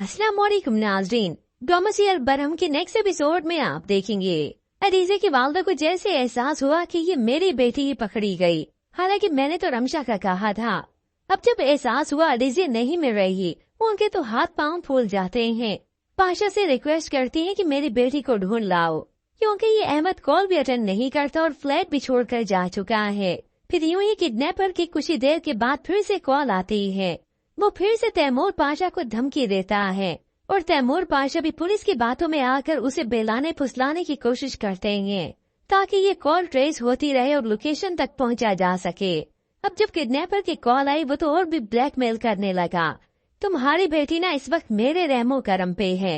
अस्सलाम वालेकुम नाज़रीन, ड्रामा सीरियल बरहम के नेक्स्ट एपिसोड में आप देखेंगे अदीज़ा की वालदा को जैसे एहसास हुआ कि ये मेरी बेटी ही पकड़ी गई। हालांकि मैंने तो रमशा का कहा था। अब जब एहसास हुआ अदीज़ा नहीं मिल रही, उनके तो हाथ पांव फूल जाते हैं। पाशा से रिक्वेस्ट करती हैं कि मेरी बेटी को ढूंढ लाओ, क्योंकि ये अहमद कॉल भी अटेंड नहीं करता और फ्लैट भी छोड़कर जा चुका है। फिर यूं ही किडनैपर की कुछ ही देर के बाद फिर से कॉल आती है। वो फिर से तैमूर पाशा को धमकी देता है और तैमूर पाशा भी पुलिस की बातों में आकर उसे बेलाने फुसलाने की कोशिश करते हैं ताकि ये कॉल ट्रेस होती रहे और लोकेशन तक पहुंचा जा सके। अब जब किडनैपर की कॉल आई वो तो और भी ब्लैकमेल करने लगा। तुम्हारी बेटी ना इस वक्त मेरे रहमो करम पे है।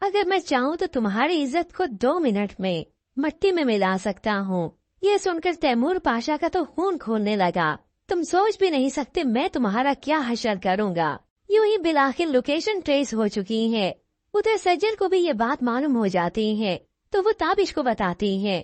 अगर मैं चाहूँ तो तुम्हारी इज्जत को 2 मिनट में मट्टी में मिला सकता हूँ। ये सुनकर तैमूर पाशा का तो खून खोलने लगा। तुम सोच भी नहीं सकते मैं तुम्हारा क्या हशर करूंगा। यूं ही बिलाखिर लोकेशन ट्रेस हो चुकी है। उधर सज्जन को भी ये बात मालूम हो जाती है तो वो ताबिश को बताती है।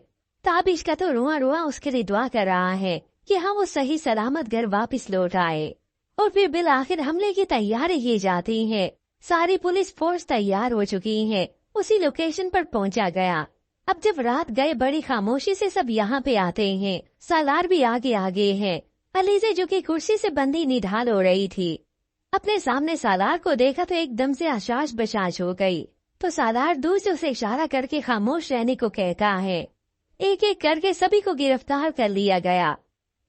ताबिश का तो रुआ रुआ उसके लिए दुआ कर रहा है कि हाँ वो सही सलामत घर वापस लौट आए। और फिर बिलाखिर हमले की तैयारी की जाती है। सारी पुलिस फोर्स तैयार हो चुकी है। उसी लोकेशन पर पहुंचा गया। अब जब रात गए बड़ी खामोशी से सब यहाँ पे आते हैं। सालार भी आगे आगे है। अलीज़ा जो कि कुर्सी से बंधी निढाल हो रही थी, अपने सामने सालार को देखा तो एकदम से आशाश बशाश हो गई। तो सालार दूर से उसे इशारा करके खामोश रहने को कहता है। एक एक करके सभी को गिरफ्तार कर लिया गया।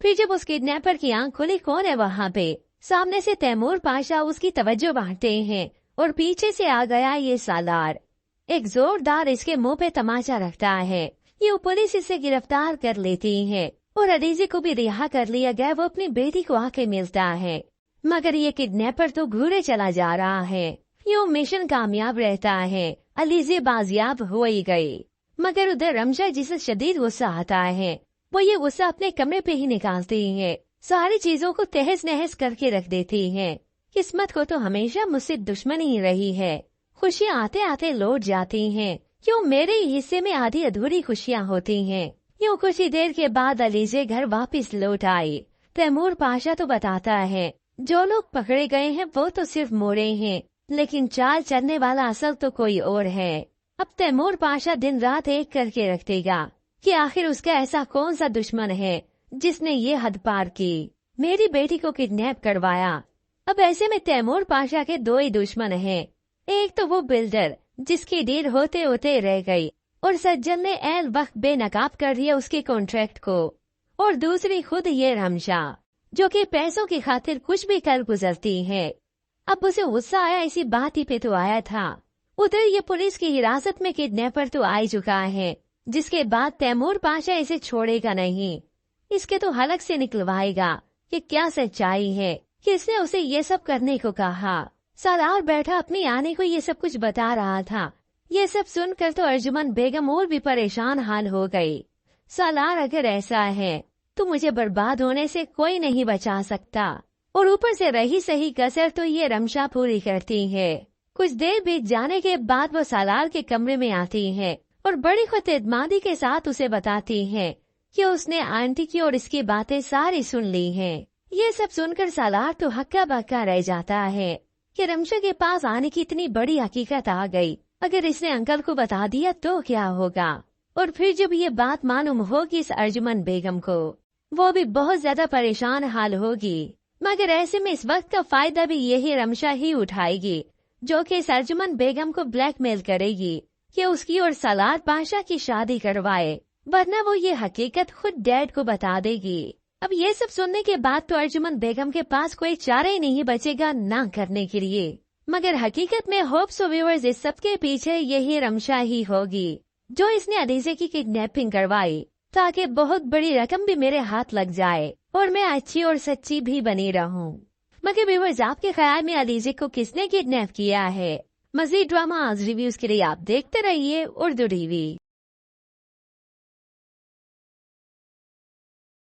फिर जब उस किडनैपर की आंख खुली, कौन है वहाँ पे? सामने से तैमूर पाशा उसकी तवज्जो बांटते हैं और पीछे से आ गया ये सालार। एक जोरदार इसके मुंह पे तमाचा रखता है। ये पुलिस इसे गिरफ्तार कर लेती है और अदीज़ा को भी रिहा कर लिया गया। वो अपनी बेटी को आके मिलता है, मगर ये किडनैपर तो घूरे चला जा रहा है। यूं मिशन कामयाब रहता है। अदीज़ा बाजियाब हो ही गई। मगर उधर रमशा जिसे शदीद गुस्सा आता है, वो ये गुस्सा अपने कमरे पे ही निकालती है। सारी चीजों को तहस नहस करके रख देती है। किस्मत को तो हमेशा मुझसे दुश्मनी ही रही है। खुशियाँ आते आते लौट जाती हैं। क्यों मेरे हिस्से में आधी अधूरी खुशियाँ होती हैं। यूं कुछ ही देर के बाद अदीज़ा घर वापस लौट आई। तैमूर पाशा तो बताता है जो लोग पकड़े गए हैं वो तो सिर्फ मोरे हैं, लेकिन चाल चलने वाला असल तो कोई और है। अब तैमूर पाशा दिन रात एक करके रख देगा कि आखिर उसका ऐसा कौन सा दुश्मन है जिसने ये हद पार की, मेरी बेटी को किडनैप करवाया। अब ऐसे में तैमूर पाशा के 2 ही दुश्मन हैं। एक तो वो बिल्डर जिसकी डील होते होते रह गई और सज्जन ने ऐन वक्त बेनकाब कर दिया उसके कॉन्ट्रैक्ट को, और दूसरी खुद ये रमशा जो कि पैसों की खातिर कुछ भी कर गुजरती है। अब उसे गुस्सा आया, इसी बात ही पे तो आया था। उधर ये पुलिस की हिरासत में किडनैपर तो आ चुका है, जिसके बाद तैमूर पाशा इसे छोड़ेगा नहीं। इसके तो हलक से निकलवाएगा कि क्या सच्चाई है, किसने उसे ये सब करने को कहा। सालार बैठा अपनी आने को ये सब कुछ बता रहा था। ये सब सुनकर तो अर्जुमन बेगम और भी परेशान हाल हो गई। सालार अगर ऐसा है तो मुझे बर्बाद होने से कोई नहीं बचा सकता, और ऊपर से रही सही कसर तो ये रमशा पूरी करती है। कुछ देर बीत जाने के बाद वो सालार के कमरे में आती है और बड़ी खुद-एतमादी के साथ उसे बताती है कि उसने आंटी की और इसकी बातें सारी सुन ली हैं। ये सब सुनकर सालार तो हक्का बक्का रह जाता है कि रमशा के पास आने की इतनी बड़ी हकीकत आ गई। अगर इसने अंकल को बता दिया तो क्या होगा? और फिर जब ये बात मालूम होगी इस अर्जुमन बेगम को, वो भी बहुत ज्यादा परेशान हाल होगी। मगर ऐसे में इस वक्त का फायदा भी यही रमशा ही उठाएगी, जो कि इस अर्जुमन बेगम को ब्लैकमेल करेगी कि उसकी और सालार पाशा की शादी करवाए, वरना वो ये हकीकत खुद डैड को बता देगी। अब ये सब सुनने के बाद तो अर्जुमन बेगम के पास कोई चारा ही नहीं बचेगा ना करने के लिए। मगर हकीकत में होप्स और व्यूअर्स इस सब के पीछे यही रमशा ही होगी, जो इसने अदीज़ा की किडनैपिंग करवाई ताकि बहुत बड़ी रकम भी मेरे हाथ लग जाए और मैं अच्छी और सच्ची भी बनी रहूं। मगर व्यूअर्स आपके ख्याल में अदीज़ा को किसने किडनैप किया है? मजीद ड्रामा आज रिव्यूज के लिए आप देखते रहिए उर्दू टीवी।